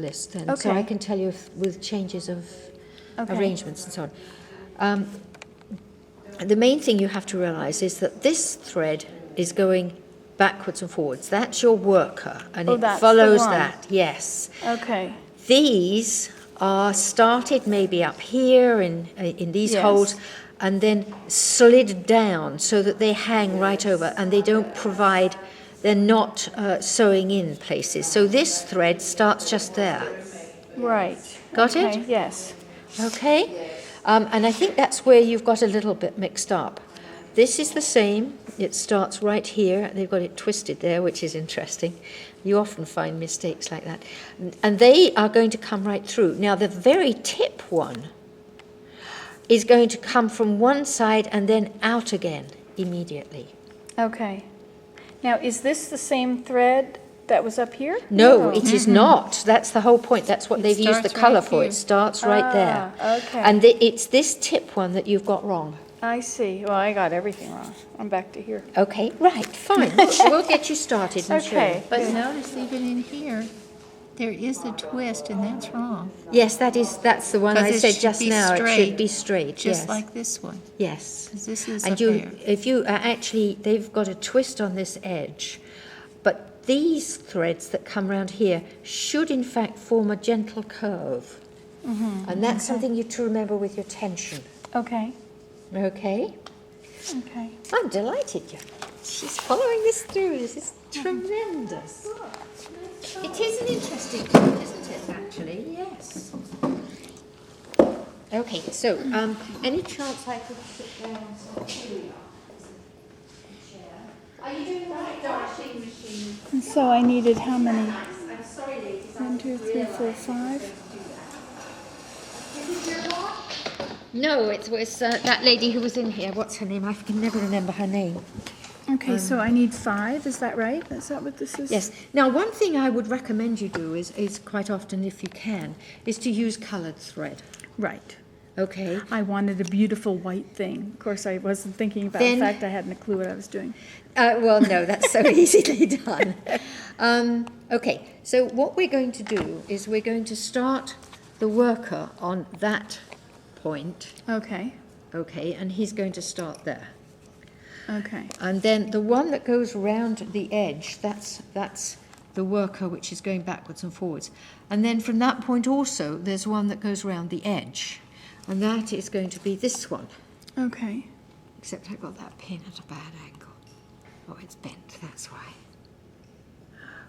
list then, so Okay. I can tell you with changes of arrangements and so on. The main thing you have to realise is that this thread is going backwards and forwards. That's your worker, and it that's follows the one. that, yes. Okay. These are started maybe up here in these Yes. holes, and then slid down so that they hang right over, and they don't provide, they're not sewing in places. So this thread starts just there. Right. Got it? Okay, yes. Okay? And I think that's where you've got a little bit mixed up. This is the same. It starts right here. They've got it twisted there, which is interesting. You often find mistakes like that. And they are going to come right through. Now, the very tip one is going to come from one side and then out again immediately. Okay. Now, is this the same thread that was up here? No, it is not. That's the whole point. That's what they've used the starts colour right for. here. It starts right there. Okay. And it's this tip one that you've got wrong. I see. Well, I got everything wrong. I'm back to here. Okay, right, fine. We'll get you started and show you. Okay. But notice even in here, there is a twist, and that's wrong. Yes, that's the one I 'Cause it said should just be now. It should straight, be straight, Just yes. like this one, Yes. 'cause this is And up there. if you actually, they've got a twist on this edge, but these threads that come round here should in fact form a gentle curve. And that's something you to remember with your tension. Okay. Okay? Okay. I'm delighted. She's following this through. This is tremendous. It is an interesting tool, isn't it, actually? Yes. Okay, so any chance I could sit down? Are you doing right dashing machine? And so I needed how many? I'm sorry, ladies. 1, 2, 3, 4, 5. No, it was that lady who was in here. What's her name? I can never remember her name. Okay, so I need 5. Is that right? Is that what this is? Yes. Now, one thing I would recommend you do is quite often, if you can, is to use coloured thread. Right. Okay. I wanted a beautiful white thing. Of course, I wasn't thinking about Then- the fact I hadn't a clue what I was doing. Well, no, that's so easily done. Okay, so what we're going to do is we're going to start the worker on that point, Okay. okay, and he's going to start there. Okay. And then the one that goes round the edge, that's the worker which is going backwards and forwards. And then from that point also, there's one that goes round the edge, and that is going to be this one. Okay. Except I got that pin at a bad angle. Oh, it's bent, that's why.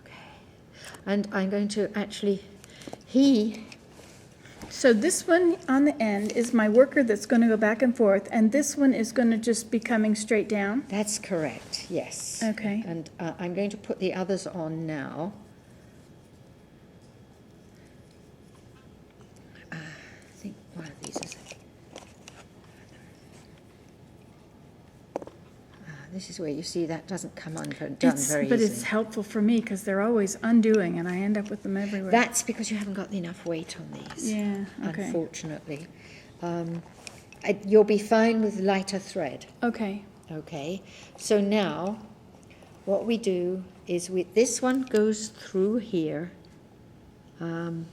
Okay. And I'm going to actually, So this one on the end is my worker that's going to go back and forth, and this one is going to just be coming straight down? that's correct, yes. Okay. And I'm going to put the others on now. I think one of these is... This is where you see that doesn't come undone very But easily. it's helpful for me because they're always undoing, and I end up with them everywhere. That's because you haven't got enough weight on these. Yeah, okay. Unfortunately. You'll be fine with lighter thread. Okay. Okay. So now, what we do is this one goes through here. And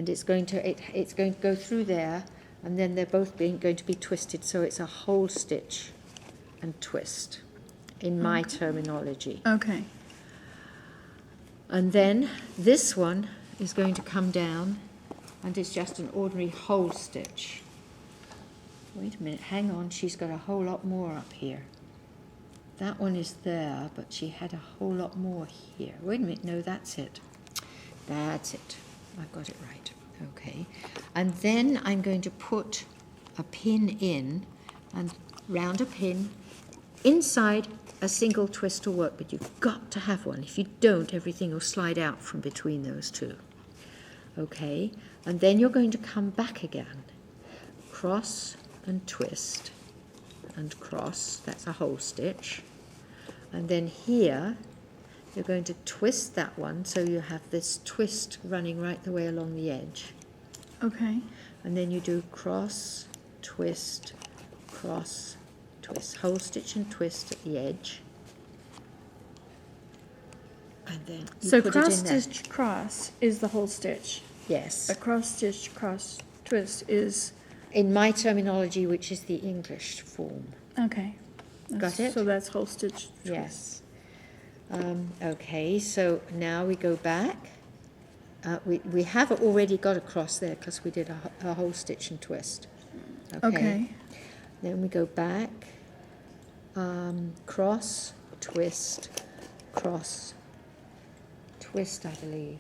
it's going to go through there, and then they're both going to be twisted, so it's a whole stitch and twist, in my terminology. Okay. And then this one is going to come down, and it's just an ordinary whole stitch. Wait a minute, hang on, she's got a whole lot more up here. That one is there, but she had a whole lot more here. Wait a minute, no, that's it. That's it. I've got it right. Okay. And then I'm going to put a pin in, and round a pin, inside a single twist or work, but you've got to have one. If you don't, everything will slide out from between those two. Okay. And then you're going to come back again. Cross and twist and cross. That's a whole stitch. And then here, you're going to twist that one, so you have this twist running right the way along the edge. Okay. And then you do cross, twist, cross, twist. Whole stitch and twist at the edge. and then you So put cross it in there. stitch cross is the whole stitch. Yes. A cross stitch cross twist is, In my terminology, which is the English form. okay. Got it? So that's whole stitch twist. Yes. Okay, so now we go back. We have already got a cross there because we did a whole stitch and twist. Okay. Then we go back, cross, twist, twist, I believe.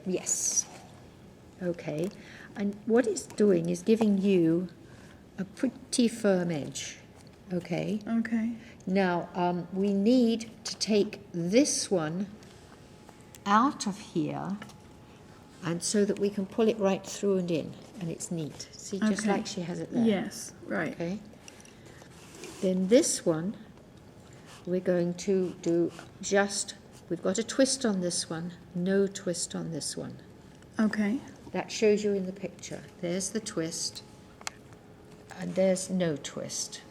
Yes. Okay. And what it's doing is giving you a pretty firm edge. Okay. Okay. Now, we need to take this one out of here, and so that we can pull it right through and in, and it's neat. See, just Okay. like she has it there. Yes, right. Okay. Then this one, we're going to do just, we've got a twist on this one, no twist on this one. Okay. That shows you in the picture. There's the twist, and there's no twist.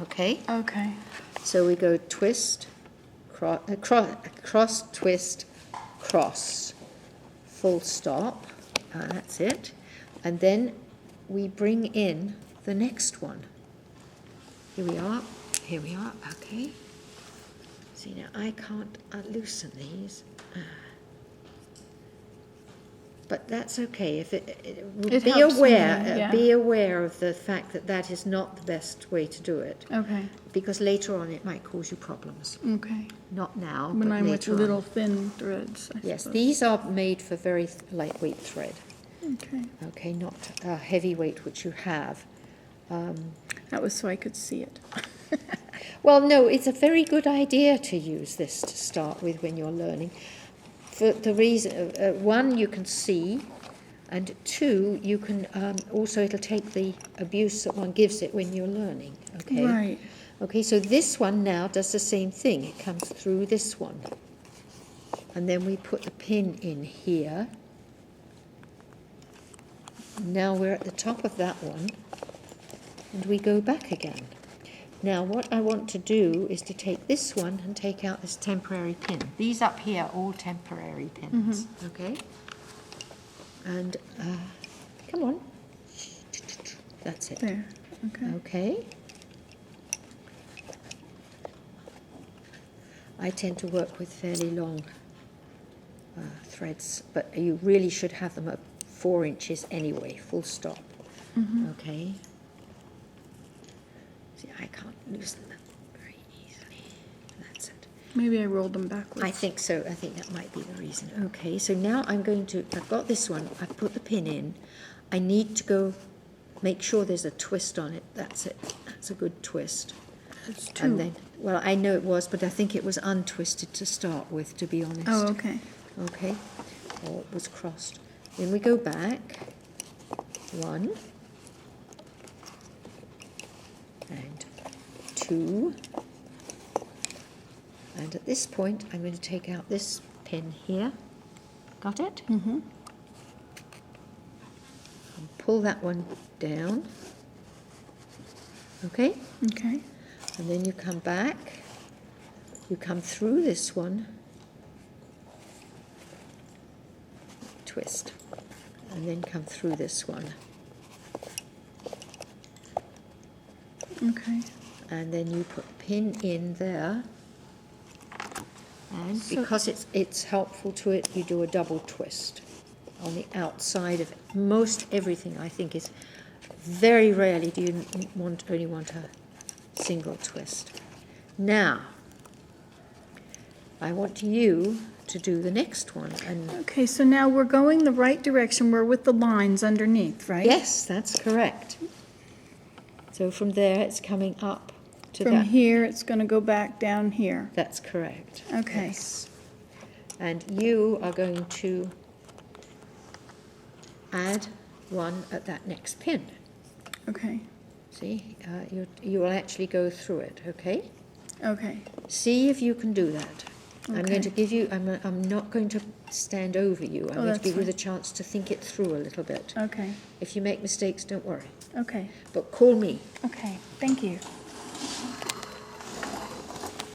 Okay? Okay. So we go twist, cross, twist, cross, full stop, that's it. And then we bring in the next one. Here we are, okay. See, now I can't loosen these. But that's okay. If It be helps me, aware, yeah. be aware of the fact that that is not the best way to do it, Okay. because later on it might cause you problems. Okay. Not now, When but I'm with later little on. thin threads. I Yes, suppose. these are made for very lightweight thread. Okay. Okay, not heavyweight, which you have. That was so I could see it. Well, no, it's a very good idea to use this to start with when you're learning. For the reason, one, you can see, and two, you can also, it'll take the abuse that one gives it when you're learning. Okay. Right. Okay, so this one now does the same thing. It comes through this one, and then we put the pin in here. Now we're at the top of that one, and we go back again. Now what I want to do is to take this one and take out this temporary pin. These up here are all temporary pins, okay? And come on. That's it. There. Okay. Okay. I tend to work with fairly long threads, but you really should have them at 4 inches anyway, full stop. Okay. See, I can't loosen them very easily. That's it. Maybe I rolled them backwards. I think so. I think that might be the reason. Okay, so now I'm going to, I've got this one, I've put the pin in. I need to go make sure there's a twist on it. That's it. That's a good twist. It's two. And then, well, I know it was, but I think it was untwisted to start with, to be honest. Oh, okay. Okay, or it was crossed. Then we go back, 1, and 2, and at this point I'm going to take out this pin here. Got it? Mm-hmm. And pull that one down. Okay? Okay. And then you come back, you come through this one, twist, and then come through this one, Okay. and then you put the pin in there, and So- because it's helpful to it, you do a double twist on the outside of it. Most everything, I think, is very rarely do you only want a single twist. Now, I want you to do the next one, and Okay, so now we're going the right direction. We're with the lines underneath, right? yes, that's correct. So from there, it's coming up to From that. here, it's going to go back down here. That's correct. Okay. Yes. And you are going to add one at that next pin. Okay. See, you will actually go through it, okay? Okay. See if you can do that. I'm Okay. going to give you, I'm not going to stand over you. I'm going to that's give you fine. the chance to think it through a little bit. Okay. If you make mistakes, don't worry. Okay. But call me. Okay. Thank you.